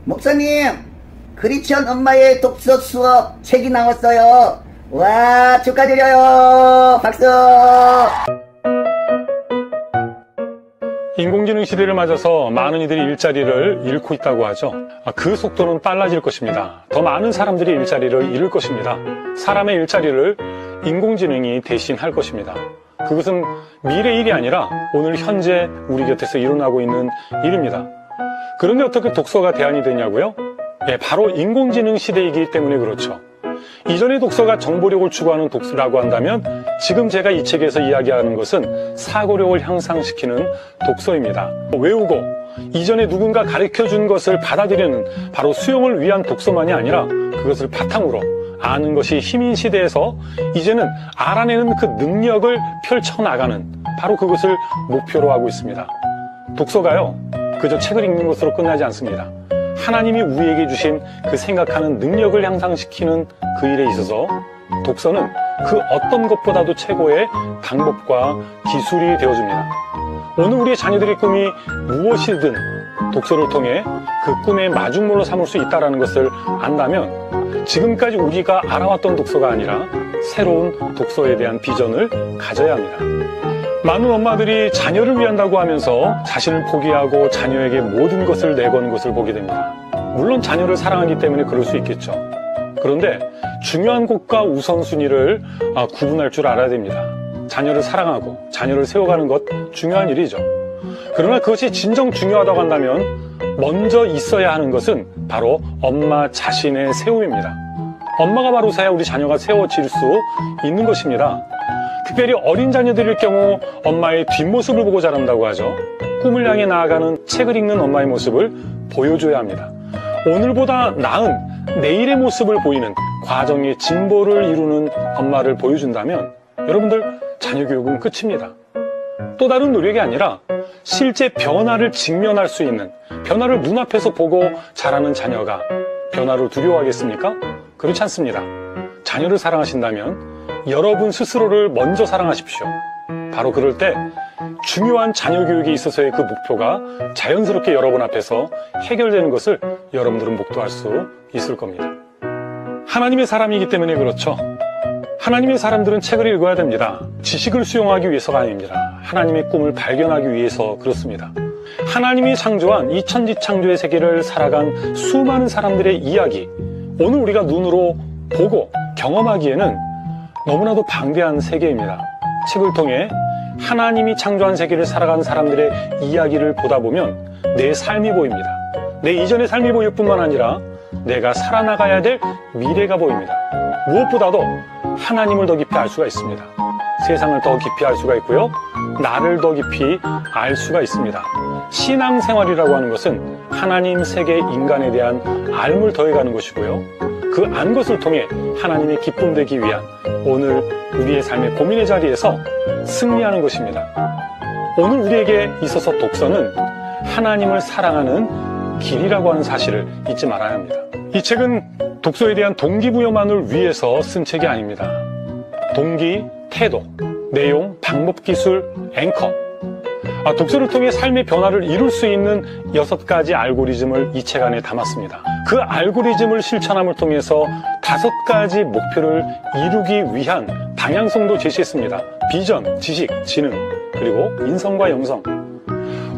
목사님, 크리스천 엄마의 독서 수업 책이 나왔어요. 와, 축하드려요. 박수. 인공지능 시대를 맞아서 많은 이들이 일자리를 잃고 있다고 하죠. 그 속도는 빨라질 것입니다. 더 많은 사람들이 일자리를 잃을 것입니다. 사람의 일자리를 인공지능이 대신할 것입니다. 그것은 미래 일이 아니라 오늘 현재 우리 곁에서 일어나고 있는 일입니다. 그런데 어떻게 독서가 대안이 되냐고요? 바로 인공지능 시대이기 때문에 그렇죠. 이전의 독서가 정보력을 추구하는 독서라고 한다면 지금 제가 이 책에서 이야기하는 것은 사고력을 향상시키는 독서입니다. 외우고 이전에 누군가 가르쳐준 것을 받아들이는 바로 수용을 위한 독서만이 아니라 그것을 바탕으로 아는 것이 힘인 시대에서 이제는 알아내는 그 능력을 펼쳐나가는 바로 그것을 목표로 하고 있습니다. 독서가요, 그저 책을 읽는 것으로 끝나지 않습니다. 하나님이 우리에게 주신 그 생각하는 능력을 향상시키는 그 일에 있어서 독서는 그 어떤 것보다도 최고의 방법과 기술이 되어줍니다. 오늘 우리의 자녀들의 꿈이 무엇이든 독서를 통해 그 꿈의 마중물로 삼을 수 있다는 것을 안다면 지금까지 우리가 알아왔던 독서가 아니라 새로운 독서에 대한 비전을 가져야 합니다. 많은 엄마들이 자녀를 위한다고 하면서 자신을 포기하고 자녀에게 모든 것을 내거는 것을 보게 됩니다. 물론 자녀를 사랑하기 때문에 그럴 수 있겠죠. 그런데 중요한 것과 우선순위를 구분할 줄 알아야 됩니다. 자녀를 사랑하고 자녀를 세워가는 것 중요한 일이죠. 그러나 그것이 진정 중요하다고 한다면 먼저 있어야 하는 것은 바로 엄마 자신의 세움입니다. 엄마가 바로 서야 우리 자녀가 세워질 수 있는 것입니다. 특별히 어린 자녀들일 경우 엄마의 뒷모습을 보고 자란다고 하죠. 꿈을 향해 나아가는 책을 읽는 엄마의 모습을 보여줘야 합니다. 오늘보다 나은 내일의 모습을 보이는 과정의 진보를 이루는 엄마를 보여준다면 여러분들 자녀 교육은 끝입니다. 또 다른 노력이 아니라 실제 변화를 직면할 수 있는, 변화를 눈앞에서 보고 자라는 자녀가 변화를 두려워하겠습니까? 그렇지 않습니다. 자녀를 사랑하신다면 여러분 스스로를 먼저 사랑하십시오. 바로 그럴 때 중요한 자녀 교육에 있어서의 그 목표가 자연스럽게 여러분 앞에서 해결되는 것을 여러분들은 목도할 수 있을 겁니다. 하나님의 사람이기 때문에 그렇죠. 하나님의 사람들은 책을 읽어야 됩니다. 지식을 수용하기 위해서가 아닙니다. 하나님의 꿈을 발견하기 위해서 그렇습니다. 하나님이 창조한 이 천지창조의 세계를 살아간 수많은 사람들의 이야기, 오늘 우리가 눈으로 보고 경험하기에는 너무나도 방대한 세계입니다. 책을 통해 하나님이 창조한 세계를 살아간 사람들의 이야기를 보다 보면 내 삶이 보입니다. 내 이전의 삶이 보일 뿐만 아니라 내가 살아나가야 될 미래가 보입니다. 무엇보다도 하나님을 더 깊이 알 수가 있습니다. 세상을 더 깊이 알 수가 있고요. 나를 더 깊이 알 수가 있습니다. 신앙생활이라고 하는 것은 하나님, 세계, 인간에 대한 알을 더해가는 것이고요. 그 안 것을 통해 하나님의 기쁨 되기 위한 오늘 우리의 삶의 고민의 자리에서 승리하는 것입니다. 오늘 우리에게 있어서 독서는 하나님을 사랑하는 길이라고 하는 사실을 잊지 말아야 합니다. 이 책은 독서에 대한 동기부여만을 위해서 쓴 책이 아닙니다. 동기, 태도, 내용, 방법, 기술, 앵커. 독서를 통해 삶의 변화를 이룰 수 있는 6가지 알고리즘을 이 책 안에 담았습니다. 그 알고리즘을 실천함을 통해서 5가지 목표를 이루기 위한 방향성도 제시했습니다. 비전, 지식, 지능, 그리고 인성과 영성.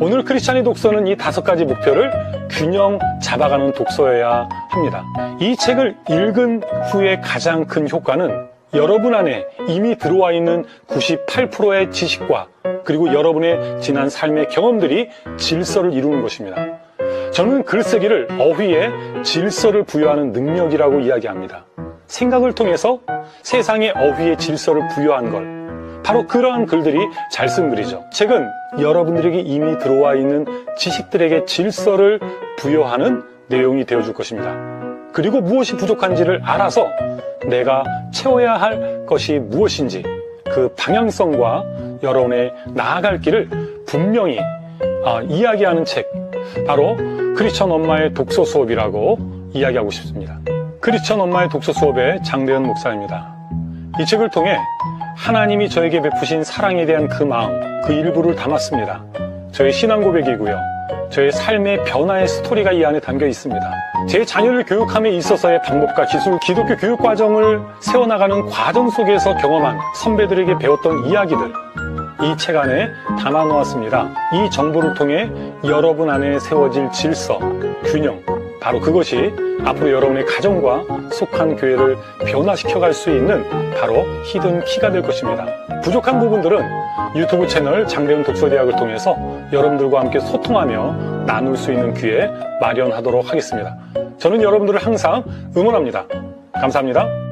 오늘 크리스찬의 독서는 이 5가지 목표를 균형 잡아가는 독서여야 합니다. 이 책을 읽은 후에 가장 큰 효과는 여러분 안에 이미 들어와 있는 98%의 지식과 그리고 여러분의 지난 삶의 경험들이 질서를 이루는 것입니다. 저는 글쓰기를 어휘에 질서를 부여하는 능력이라고 이야기합니다. 생각을 통해서 세상의 어휘에 질서를 부여한 걸, 바로 그러한 글들이 잘 쓴 글이죠. 책은 여러분들에게 이미 들어와 있는 지식들에게 질서를 부여하는 내용이 되어줄 것입니다. 그리고 무엇이 부족한지를 알아서 내가 채워야 할 것이 무엇인지 그 방향성과 여러분의 나아갈 길을 분명히 이야기하는 책, 바로 크리스천 엄마의 독서 수업이라고 이야기하고 싶습니다. 크리스천 엄마의 독서 수업의 장대현 목사입니다. 이 책을 통해 하나님이 저에게 베푸신 사랑에 대한 그 마음, 그 일부를 담았습니다. 저의 신앙 고백이고요. 저의 삶의 변화의 스토리가 이 안에 담겨 있습니다. 제 자녀를 교육함에 있어서의 방법과 기술, 기독교 교육 과정을 세워나가는 과정 속에서 경험한 선배들에게 배웠던 이야기들, 이 책 안에 담아 놓았습니다. 이 정보를 통해 여러분 안에 세워질 질서, 균형, 바로 그것이 앞으로 여러분의 가정과 속한 교회를 변화시켜 갈 수 있는 바로 히든 키가 될 것입니다. 부족한 부분들은 유튜브 채널 장대훈 독서대학을 통해서 여러분들과 함께 소통하며 나눌 수 있는 기회 마련하도록 하겠습니다. 저는 여러분들을 항상 응원합니다. 감사합니다.